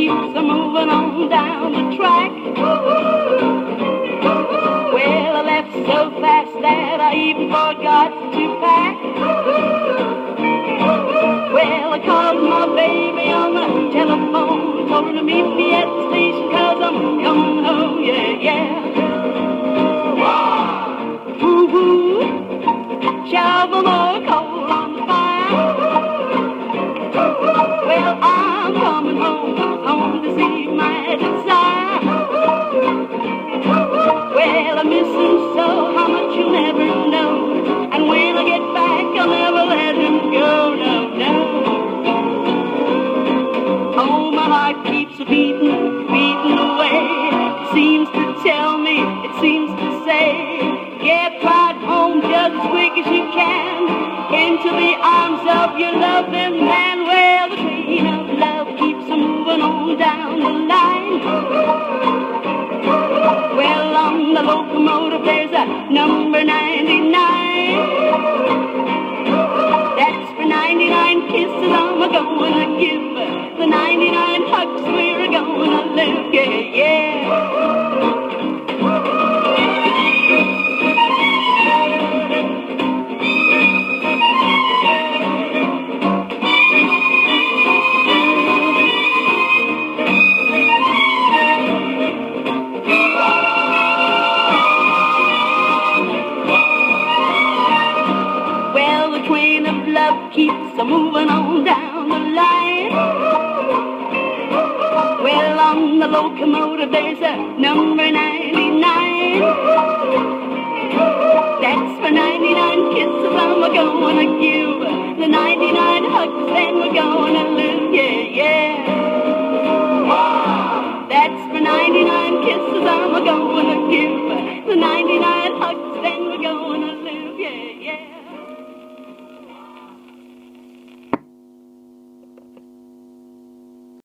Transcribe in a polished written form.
keeps a moving on down the track. Well, I left so fast that I even forgot to pack. Well, I called my baby on the telephone, told her to meet me at the station 'cause I'm coming home, yeah, yeah. Woo-hoo, shovel more coal on the fire. Well, I'm coming home to see my desire. Well, I miss him so, how much you'll never know. And when I get back, I'll never let him go, no, no. Oh, my heart keeps beating, beating away. It seems to tell me, it seems to say, get right home just as quick as you can, into the arms of your loving man. Well, the train of love keeps moving on down the line. Well, on the locomotive there's a number 99. That's for 99 kisses I'm gonna give, the 99 hugs we're gonna live, yeah, yeah. Keeps a moving on down the line. Well, on the locomotive there's a number 99.